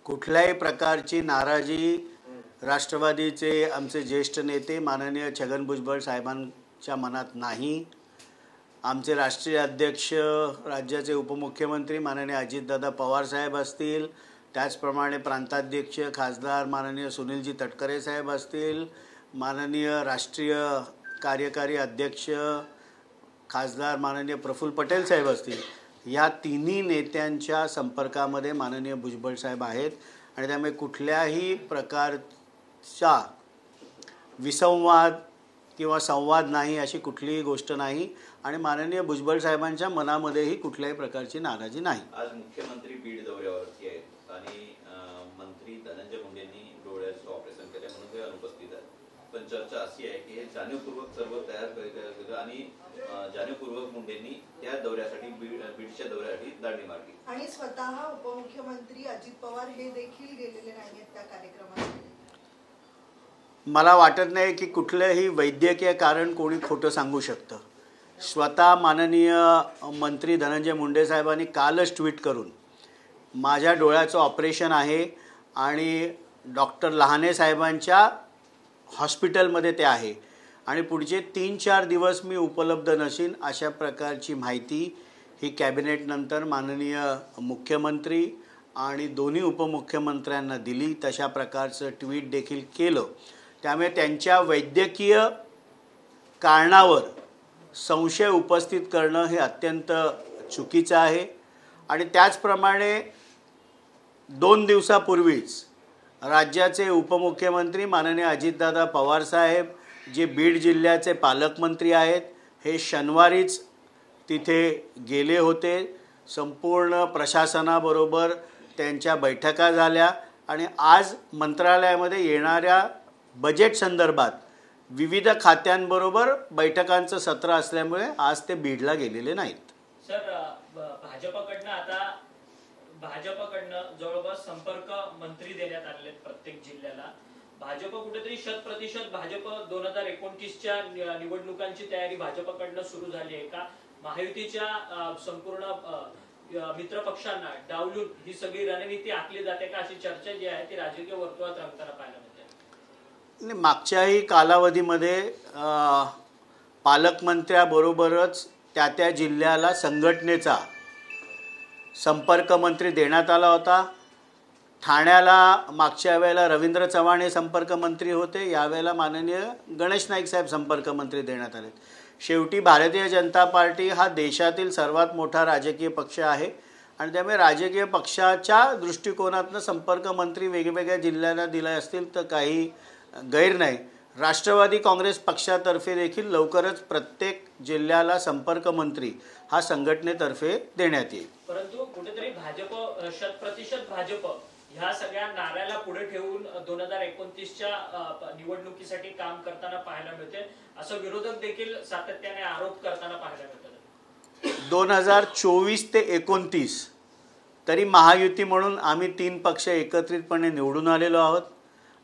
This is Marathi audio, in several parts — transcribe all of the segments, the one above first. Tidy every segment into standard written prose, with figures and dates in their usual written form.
कुठल्याही प्रकारची नाराजी राष्ट्रवादीचे आमचे ज्येष्ठ नेते माननीय छगन भुजबळ साहेबांच्या मनात नाही। आमचे राष्ट्रीय अध्यक्ष राज्याचे उपमुख्यमंत्री माननीय अजितदादा पवार साहेब असतील, त्याचप्रमाणे प्रांताध्यक्ष खासदार माननीय सुनीलजी तटकरे साहेब असतील, माननीय राष्ट्रीय कार्यकारी अध्यक्ष खासदार माननीय प्रफुल्ल पटेल साहेब असतील, या तिन्ही नेत्यांच्या संपर्कामध्ये माननीय भुजबळ साहेब आहेत आणि त्यामुळे कुठल्याही प्रकारचा विसंवाद किंवा संवाद नाही अशी कुठलीही गोष्ट नाही आणि माननीय भुजबळ साहेबांच्या मनामध्येही कुठल्याही प्रकारची नाराजी नाही। आज मुख्यमंत्री बीड दौऱ्यावरती आहेत आणि मंत्री धनंजय मुंडेंनी डोळ्याचं ऑपरेशन केले म्हणून ते अनुपस्थित आहेत, पण चर्चा अशी आहे की हे जाणीवपूर्वक सर्व तयार केलं आणि जाणीवपूर्वक मुंडेंनी त्या दौऱ्यासाठी बीडच्या दौऱ्यासाठी दांडी मारली आणि स्वतः उपमुख्यमंत्री अजित पवार हे देखील गेलेले नाहीत त्या कार्यक्रमात। मला वाटत नाही की कुठलंही वैद्यकीय कारण कोणी खोटं सांगू शकतं। स्वतः माननीय मंत्री धनंजय मुंडे साहेबांनी कालच ट्विट करून माझ्या डोळ्याचं ऑपरेशन आहे आणि डॉक्टर लहाने साहेबांच्या हॉस्पिटलमध्ये ते आहे आणि पुढचे 3-4 दिवस मी उपलब्ध नसीन अशा प्रकारची माहिती ही कॅबिनेटनंतर माननीय मुख्यमंत्री आणि दोन्ही उपमुख्यमंत्र्यांना दिली, तशा प्रकारचं ट्विट देखील केलं। त्यामुळे त्यांच्या वैद्यकीय कारणावर संशय उपस्थित करणं हे अत्यंत चुकीचं आहे आणि त्याचप्रमाणे 2 दिवसापूर्वीच राज्याचे उपमुख्यमंत्री माननीय अजितदादा पवार साहेब जे बीड जिल्ह्याचे पालकमंत्री आहेत, हे शनिवारीच तिथे गेले होते। संपूर्ण प्रशासनाबरोबर त्यांच्या बैठका झाल्या आणि आज मंत्रालयामध्ये येणाऱ्या बजेट संदर्भात विविध खात्यांबरोबर बैठकांचं सत्र असल्यामुळे आज ते बीडला गेलेले नाहीत। सर, भाजपकडनं जवळपास संपर्क मंत्री देण्यात आले प्रत्येक जिल्ह्याला। भाजप कुठेतरी 100% भाजप 2029च्या निवडणुकांची तयारी भाजपकडनं सुरू झाली आहे का? महायुतीच्या संपूर्ण मित्र पक्षांना डावलून ही सगळी रणनीती आखली जाते का, अशी चर्चा जी आहे ती राजकीय वर्तुळात रंगताना पाहायला मिळते। मागच्याही कालावधीमध्ये पालकमंत्र्याबरोबरच त्या जिल्ह्याला संघटनेचा संपर्क मंत्री देण्यात आला होता। ठाण्याला मागच्या वेळेला रवींद्र चव्हाण हे संपर्क मंत्री होते, यावेळेला माननीय गणेश नाईक साहेब संपर्क मंत्री देण्यात आले। शेवटी भारतीय जनता पार्टी हा देशातील सर्वात मोठा राजकीय पक्ष आहे आणि त्यामुळे राजकीय पक्षाच्या दृष्टिकोनातून संपर्क मंत्री वेगवेगळ्या जिल्ह्यांना दिले असतील तर काही गैर नाही। राष्ट्रवादी काँग्रेस पक्षातर्फे देखील लवकरच प्रत्येक जिल्ह्याला संपर्क मंत्री हा संघटनेतर्फे देण्यात येईल। परंतु कुठेतरी भाजप 100% भाजप ह्या सगळ्या नाऱ्याला पुढे ठेवून 2029च्या निवडणुकीसाठी काम करताना पाहायला मिळते, असं विरोधक देखील सातत्याने आरोप करताना पाहायला मिळतात। 2024 ते 29 तरी महायुती म्हणून आम्ही 3 पक्ष एकत्रितपणे निवडून आलेलो आहोत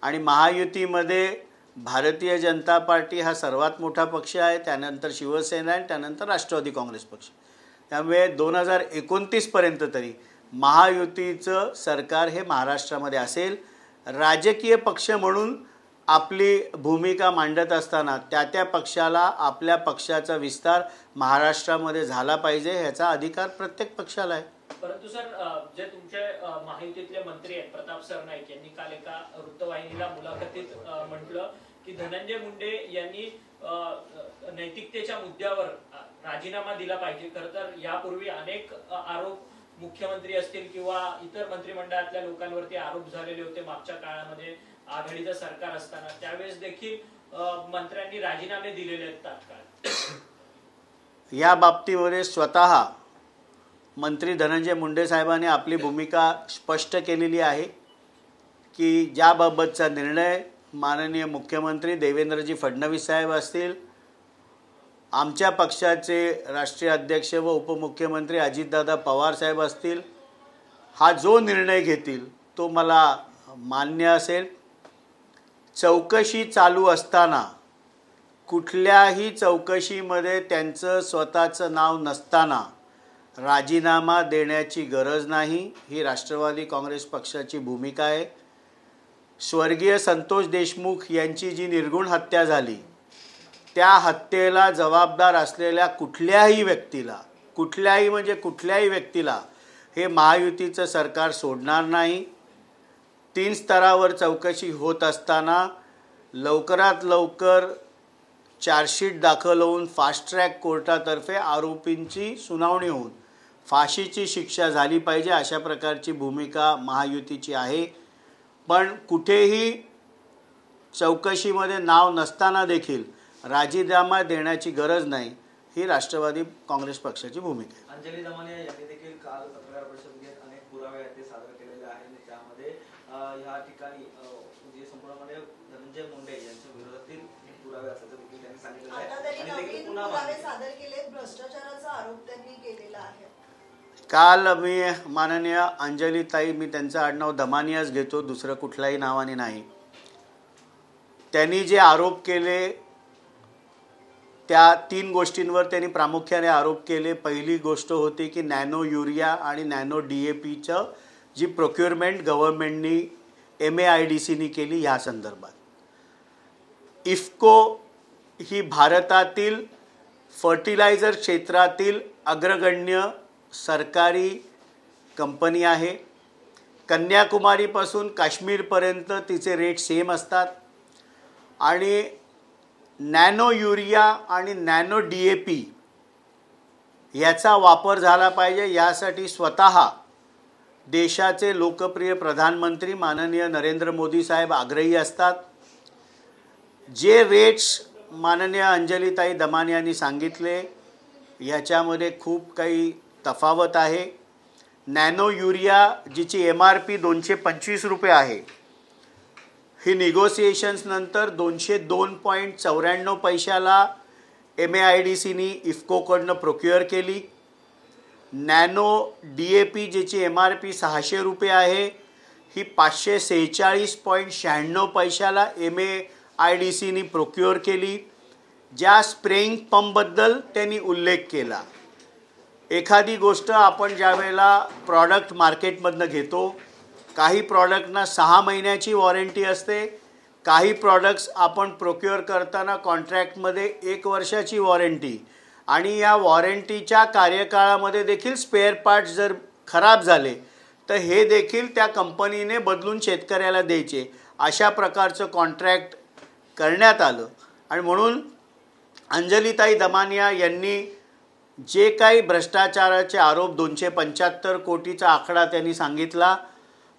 आणि महायुतीमध्ये भारतीय जनता पार्टी हा सर्वात मोठा पक्ष आहे, त्यानंतर शिवसेना आणि त्यानंतर राष्ट्रवादी काँग्रेस पक्ष। त्यामुळे 2029 पर्यंत तरी महायुतीचं सरकार हे महाराष्ट्रामध्ये असेल। राजकीय पक्ष म्हणून आपली भूमिका मांडत असताना त्या पक्षाला आपल्या पक्षाचा विस्तार महाराष्ट्रामध्ये झाला पाहिजे ह्याचा अधिकार प्रत्येक पक्षाला आहे। परंतु सर, जे तुमचे महायुतीतले मंत्री आहेत प्रताप सरनाईक यांनी काल एका वृत्तवाहिनीला मुलाखतीत म्हटलं की धनंजय मुंडे यांनी नैतिकतेच्या मुद्द्यावर राजीनामा दिला पाहिजे। खरं तर यापूर्वी अनेक आरोप मुख्यमंत्री असतील किंवा इतर मंत्रिमंडळातल्या लोकांवरती आरोप झालेले होते मागच्या काळामध्ये आघाडीचं सरकार असताना, त्यावेळेस देखील मंत्र्यांनी राजीनामे दिलेले आहेत तात्काळ। या बाबतीमध्ये स्वतः मंत्री धनंजय मुंडे साहेबांनी आपली भूमिका स्पष्ट केलेली आहे की ज्याबाबतचा निर्णय माननीय मुख्यमंत्री देवेंद्रजी फडणवीस साहेब असतील, आमच्या पक्षाचे राष्ट्रीय अध्यक्ष व उपमुख्यमंत्री अजितदादा पवार साहेब असतील, हा जो निर्णय घेतील तो मला मान्य असेल। चौकशी चालू असताना कुठल्याही चौकशीमध्ये त्यांचं स्वतःचं नाव नसताना राजीनामा देण्याची गरज नाही, ही राष्ट्रवादी काँग्रेस पक्षाची भूमिका आहे. स्वर्गीय संतोष देशमुख यांची जी निर्घृण हत्या झाली, त्या हत्येला जबाबदार असलेल्या कुठल्याही व्यक्तीला हे महायुतीचं सरकार सोडणार नाही. 3 स्तरावर चौकशी होत असताना लवकरात लवकर चार्जशीट दाखल होऊन फास्ट ट्रॅक कोर्टातर्फे आरोपींची सुनावणी होऊन फाशीची शिक्षा झाली पाहिजे, अशा प्रकारची भूमिका महायुतीची आहे. पण कुठेही चौकशीमध्ये नाव नसताना देखील राजीनामा देण्याची गरज नाही, ही राष्ट्रवादी काँग्रेस पक्षाची भूमिका आहे. अंजली दमानिया यांनी देखील काल पत्रकार परिषद घेत अनेक पुरावे ते सादर केलेले आहेत. त्यामध्ये या ठिकाणी जे संपूर्णपणे धनंजय मुंडे यांच्या विरोधातील पुरावे असल्याचं देखील त्यांनी सांगितलं आहे. आता त्यांनी आणि देखील नवीन पुन्हा पुरावे सादर केले, भ्रष्टाचाराचा आरोप त्यांनी केलेला आहे. काल मी माननीय अंजलीताई, मी त्यांचं आडनाव दमानियाच घेतो, दुसरं कुठल्याही नावाने नाही, त्यांनी जे आरोप केले त्या 3 गोष्टींवर त्यांनी प्रामुख्याने आरोप केले. पहिली गोष्ट होती की नॅनो युरिया आणि नॅनो DAPचं जी प्रोक्युरमेंट गव्हर्नमेंटनी MAIDCनी केली, ह्या संदर्भात. इफ्को ही भारतातील फर्टिलायझर क्षेत्रातील अग्रगण्य सरकारी कंपनी आहे. कन्याकुमारीपासून काश्मीरपर्यंत तिचे रेट सेम असतात. आणि नॅनो युरिया आणि नॅनो DAP याचा वापर झाला पाहिजे, यासाठी स्वतः देशाचे लोकप्रिय प्रधानमंत्री माननीय नरेंद्र मोदी साहेब आग्रही असतात. जे रेट्स माननीय अंजलीताई दमानियांनी सांगितले, याच्यामध्ये खूप काही तफावत आहे. नॅनो युरिया जिची MRP 225 रुपये आहे, ही निगोसिएशन्स नंतर 202.94 पैशाला MAIDCनी इफ्कोकडनं प्रोक्युअर केली. नॅनो DAP जिची MRP 600 रुपये आहे, ही 546.96 पैशाला MAIDCनी प्रोक्युअर केली. ज्या स्प्रेइंग पंपबद्दल त्यांनी उल्लेख केला, एखादी गोष्ट आपण ज्यावेळेला प्रॉडक्ट मार्केटमधनं घेतो, काही प्रॉडक्टना 6 महिन्याची वॉरंटी असते, काही प्रॉडक्ट्स आपण प्रोक्युअर करताना कॉन्ट्रॅक्टमध्ये 1 वर्षाची वॉरंटी, आणि या वॉरंटीच्या कार्यकाळामध्ये देखील स्पेअर पार्ट्स जर खराब झाले तर हे देखील त्या कंपनीने बदलून शेतकऱ्याला द्यायचे, अशा प्रकारचं कॉन्ट्रॅक्ट करण्यात आलं. आणि म्हणून अंजलीताई दमानिया यांनी जे काही भ्रष्टाचाराचे आरोप 275 कोटीचा आकडा त्यांनी सांगितला,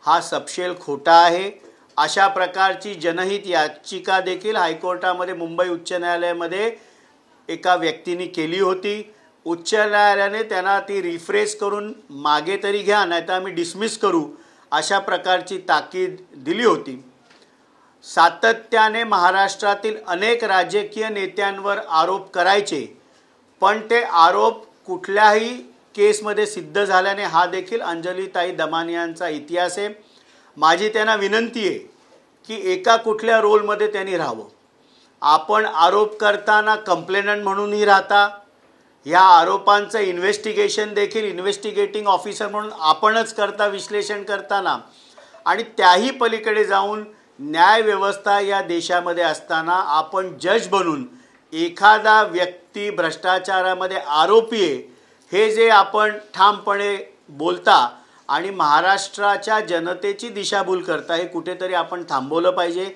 हा सपशेल खोटा आहे. अशा प्रकारची जनहित याचिका देखील हायकोर्टामध्ये मुंबई उच्च न्यायालयामध्ये एका व्यक्तीने केली होती. उच्च न्यायालयाने त्यांना ती रिफ्रेश करून मागे तरी घ्या, नाहीतर आम्ही डिसमिस करू, अशा प्रकारची ताकीद दिली होती. सातत्याने महाराष्ट्रातील अनेक राजकीय नेत्यांवर आरोप करायचे, पण ते आरोप कुठल्याही केसमध्ये सिद्ध झाल्याने, हा देखील अंजलीताई दमानियांचा इतिहास आहे. माझी त्यांना विनंती आहे की एका कुठल्या रोलमध्ये त्यांनी राहावं. आपण आरोप करताना कंप्लेनंट म्हणूनही राहता, ह्या आरोपांचं इन्व्हेस्टिगेशन देखील इन्व्हेस्टिगेटिंग ऑफिसर म्हणून आपणच करता विश्लेषण करताना, आणि त्याही पलीकडे जाऊन न्यायव्यवस्था या देशामध्ये असताना आपण जज बनून एखादा व्यक्ती भ्रष्टाचारामध्ये आरोपी आहे हे जे आपण ठामपणे बोलता आणि महाराष्ट्राच्या जनतेची दिशाभूल करता, हे कुठेतरी आपण थांबवलं पाहिजे.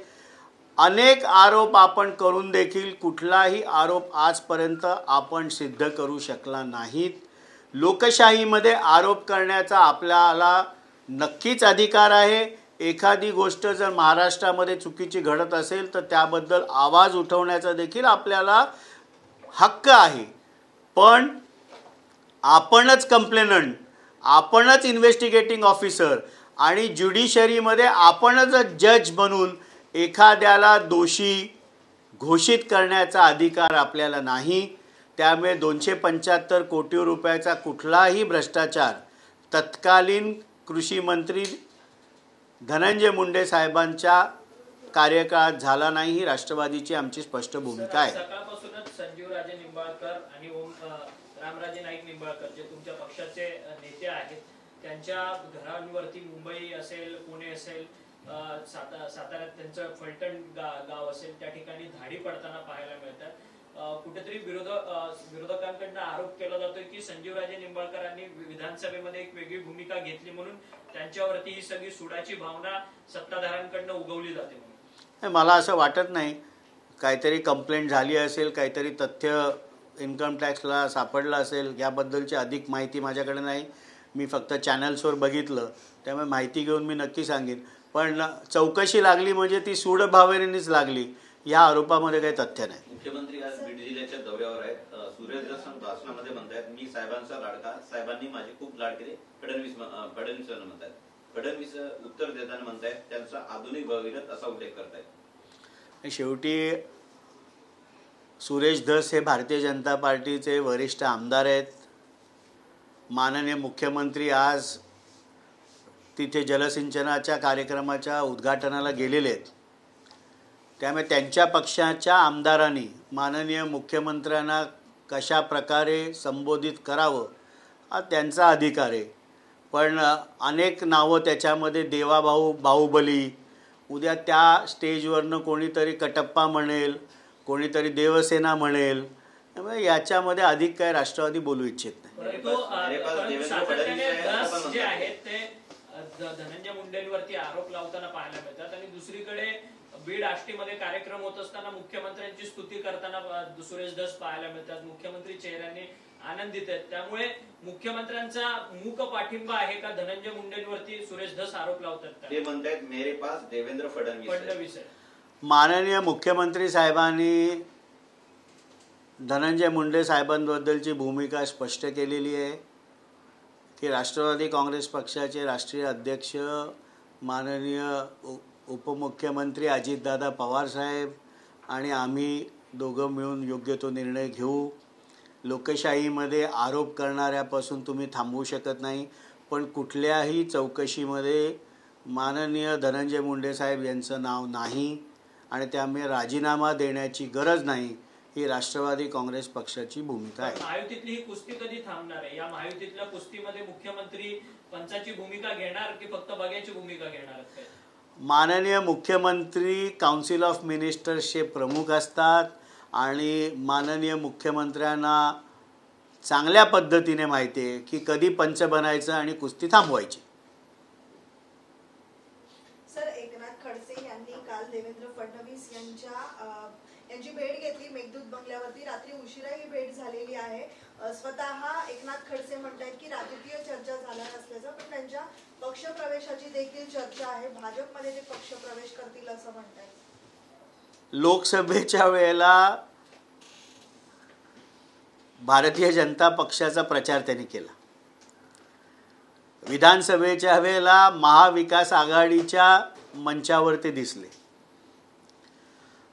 अनेक आरोप आपण करून देखील कुठलाही आरोप आजपर्यंत आपण सिद्ध करू शकला नाहीत. लोकशाहीमध्ये आरोप करण्याचा आपल्याला नक्कीच अधिकार आहे. एखादी गोष्ट जर महाराष्ट्रामध्ये चुकीची घडत असेल तर त्याबद्दल आवाज उठवण्याचा देखील आपल्याला हक्क आहे. पण आपणच कंप्लेनंट, आपणच इन्व्हेस्टिगेटिंग ऑफिसर आणि ज्युडिशरीमध्ये आपणच जज बनून एखाद्याला दोषी घोषित करण्याचा अधिकार आपल्याला नाही. त्यामुळे 275 कोटी रुपयाचा कुठलाही भ्रष्टाचार तत्कालीन कृषी मंत्री धनंजय मुंडे साहेबांच्या कार्यकाळात झाला नाही, ही राष्ट्रवादीची आमची स्पष्ट भूमिका आहे. सकाळपासूनच संजीव राजे निंबाळकर आणि रामराजे नाईक निंबाळकर जे तुमच्या पक्षाचे नेते आहेत, त्यांच्या घरांवरती मुंबई असेल, पुणे असेल, साताऱ्यात त्यांचं फलटण गाव असेल, त्या ठिकाणी धाडी पडताना पाहायला मिळतात। कुठेतरी विरोधकांकडून आरोप केला जातोय की संजीवराजे निंबाळकरांनी विधानसभेमध्ये एक वेगळी भूमिका घेतली म्हणून त्यांच्यावरती ही सगळी सुडाची भावना सत्ताधाऱ्यांकडून उगवली जाते म्हणून। मला असं वाटत नाही। काहीतरी कंप्लेंट झाली असेल, काहीतरी तथ्य इन्कम टॅक्सला सापडलं असेल, याबद्दलची अधिक माहिती माझ्याकडे नाही। मी फक्त चॅनल्सवर बघितलं, त्यामुळे माहिती घेऊन मी नक्की सांगेन। पण चौकशी लागली म्हणजे ती सूड भावनेनेच लागली, या आरोपामध्ये काही तथ्य नाही। मुख्यमंत्री आज बीड जिल्ह्याच्या दौऱ्यावर आहेत। सुरेश दस भाषणामध्ये म्हणतात, मी साहेबांचा लाडका, साहेबांनी माझे खूप लाड केले, फडणवीसांना म्हणतात। फडणवीस उत्तर देताना म्हणतायत त्यांचा आधुनिक भगीरथ असा उल्लेख करतायत। शेवटी सुरेश धस हे भारतीय जनता पार्टीचे वरिष्ठ आमदार आहेत। माननीय मुख्यमंत्री आज तिथे जलसिंचनाच्या कार्यक्रमाच्या उद्घाटनाला गेलेले आहेत, त्यामुळे त्यांच्या पक्षाच्या आमदारांनी माननीय मुख्यमंत्र्यांना कशा प्रकारे संबोधित करावं हा त्यांचा अधिकार आहे। पण अनेक नावं त्याच्यामध्ये देवाभाऊ, बाहुबली, उद्या त्या स्टेजवरनं कोणीतरी कटप्पा म्हणेल, कोणीतरी देवसेना म्हणेल, त्यामुळे याच्यामध्ये अधिक काय राष्ट्रवादी बोलू इच्छित नाही। जे आहेत ते धनंजय मुंडेंवरती आरोप लावताना पाहायला मिळतात आणि दुसरीकडे बीड आष्टीमध्ये कार्यक्रम होत असताना मुख्यमंत्र्यांची स्तुती करताना सुरेश धस पाहायला मिळतात। मुख्यमंत्री चेहऱ्याने आनंदित आहेत, त्यामुळे मुख्यमंत्र्यांचा मूक पाठिंबा आहे का धनंजय मुंडेंवरती सुरेश धस आरोप लावतात? ते म्हणतात मेरे पास देवेंद्र फडणवीस आहे। माननीय मुख्यमंत्री साहेबांनी धनंजय मुंडे साहेबांबद्दलची भूमिका स्पष्ट केलेली आहे की राष्ट्रवादी काँग्रेस पक्षाचे राष्ट्रीय अध्यक्ष माननीय उपमुख्यमंत्री अजितदादा पवार साहेब आणि आम्ही दोघं मिळून योग्य तो निर्णय घेऊ। लोकशाहीमध्ये आरोप करणाऱ्यापासून तुम्ही थांबवू शकत नाही, पण कुठल्याही चौकशीमध्ये माननीय धनंजय मुंडे साहेब यांचं नाव नाही आणि त्यामुळे राजीनामा देण्याची गरज नाही, ही राष्ट्रवादी काँग्रेस पक्षाची भूमिका आहे। महायुतीतली ही कुस्ती कधी थांबणार आहे? या महायुतीतल्या कुस्तीमध्ये मुख्यमंत्री पंचाची भूमिका घेणार की फक्त बघायची भूमिका घेणार? माननीय मुख्यमंत्री काउन्सिल ऑफ मिनिस्टर्सचे प्रमुख असतात आणि माननीय मुख्यमंत्र्यांना चांगल्या पद्धतीने माहिती आहे की कधी पंच बनायचं आणि कुस्ती थांबवायची। सर, एकनाथ खडसे यांनी काल देवेंद्र फडणवीस यांची भेट घेतली मेघदूत बंगल्यावरती। रात्री उशिरा ही भेट झालेली आहे। स्वतः एकनाथ खडसे म्हणतात की राजकीय चर्चा झाल्या नसल्याचं, पण त्यांच्या पक्षप्रवेशाची देखील चर्चा आहे। भाजपमध्ये ते पक्षप्रवेश करतील असं म्हणतात। लोकसभेच्या वेळेला भारतीय जनता पक्षाचा प्रचार त्यांनी केला, विधानसभेच्या वेळेला महाविकास आघाडीच्या मंचावर ते दिसले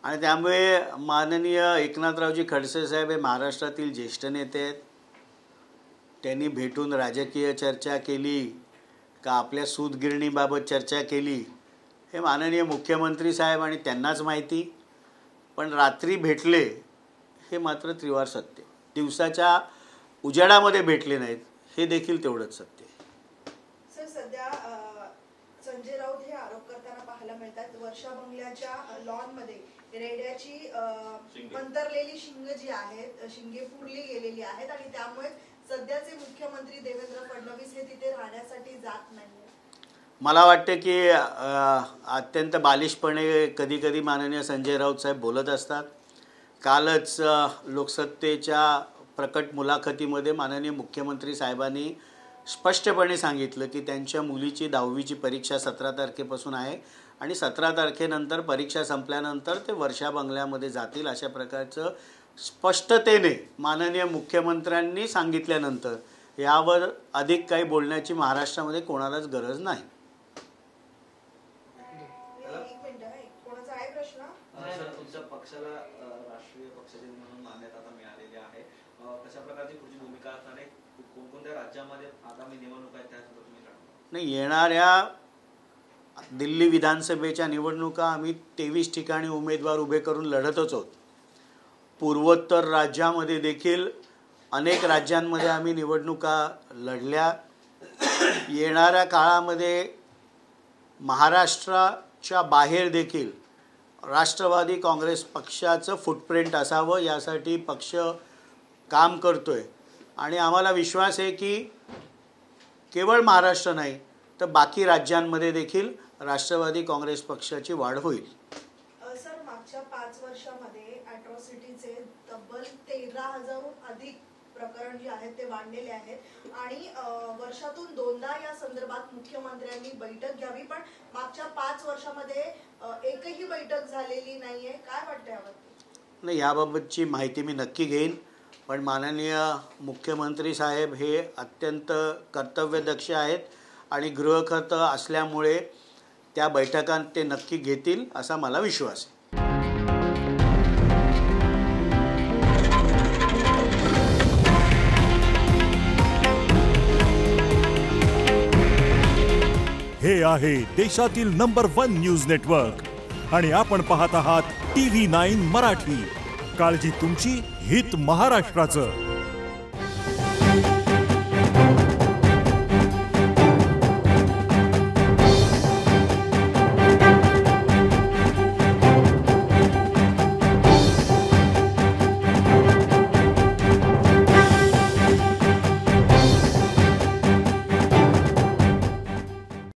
आणि त्यामुळे माननीय एकनाथरावजी खडसे साहेब हे महाराष्ट्रातील ज्येष्ठ नेते आहेत। त्यांनी भेटून राजकीय चर्चा केली का आपल्या सूतगिरणीबाबत चर्चा केली हे माननीय मुख्यमंत्री साहेब आणि त्यांनाच माहिती, पण रात्री भेटले हे मात्र त्रिवार सत्य। दिवसाच्या उजेडामध्ये भेटले नाहीत हे देखील तेवढंच सत्य। सर, सध्या संजय राऊत हे आरोप करताना पाहायला मिळतात वर्षा बंगल्याच्या लॉनमध्ये रेड्याची मंतरलेली शिंग जी आहेत, शिंगे पुरली गेलेली आहेत आणि त्यामुळे सध्याचे मुख्यमंत्री देवेंद्र फडणवीस हे तिथे राहण्यासाठी जात नाही। मला वाटते की अत्यंत बालिशपणे कधी कधी माननीय संजय राऊत साहेब बोलत असतात। कालच लोकसत्तेच्या प्रकट मुलाखतीमध्ये माननीय मुख्यमंत्री साहेबांनी स्पष्टपणे सांगितलं की त्यांच्या मुलीची 10वीची परीक्षा 17 तारखेपासून आहे आणि 17 तारखेनंतर परीक्षा संपल्यानंतर ते वर्षा बंगल्यामध्ये जातील, अशा प्रकारचं स्पष्टतेने माननीय मुख्यमंत्र्यांनी सांगितल्यानंतर यावर अधिक काही बोलण्याची महाराष्ट्रामध्ये कोणालाच गरज नाही। तुमच्या पक्षाला राष्ट्रीय पक्षाचे म्हणून मान्यता आता मिळालेली आहे, कशा प्रकारची पुढची भूमिका असणार आहे? कोणकोणत्या राज्यामध्ये आगामी निवडणूक आहेत त्यासोबत तुम्ही नाही, येणाऱ्या दिल्ली विधानसभेच्या निवडणुका आम्ही 23 ठिकाणी उमेदवार उभे करून लढतच आहोत। पूर्वोत्तर राज्यामध्ये देखील अनेक राज्यांमध्ये आम्ही निवडणुका लढल्या. येणाऱ्या काळामध्ये महाराष्ट्राच्या बाहेर देखील राष्ट्रवादी काँग्रेस पक्षाचं फुटप्रिंट असावं यासाठी पक्ष काम करतो आहे. आणि आम्हाला विश्वास आहे की केवळ महाराष्ट्र नाही तर बाकी राज्यांमध्ये देखील राष्ट्रवादी काँग्रेस पक्षाची वाढ होईल. सर, मागच्या 5 वर्षामध्ये अॅट्रॉसिटीचे तब्बल 13,000हून अधिक प्रकरण जे आहेत ते वाढलेले आहेत आणि वर्षातून 2दा या संदर्भात मुख्यमंत्र्यांनी बैठक घ्यावी, पण मागच्या 5 वर्षामध्ये एकही बैठक झालेली नाहीये. काय वाटतं याबाबत? नाही, याबाबतची माहिती मी नक्की घेईन, पण माननीय मुख्यमंत्री साहेब हे अत्यंत कर्तव्यदक्ष आहेत आणि गृहखातं असल्यामुळे त्या बैठकांत ते नक्की घेतील असा मला विश्वास आहे. हे आहे देशातील नंबर 1 न्यूज नेटवर्क आणि आपण पाहत आहात TV9 मराठी. काळजी तुमची, हित महाराष्ट्राचं.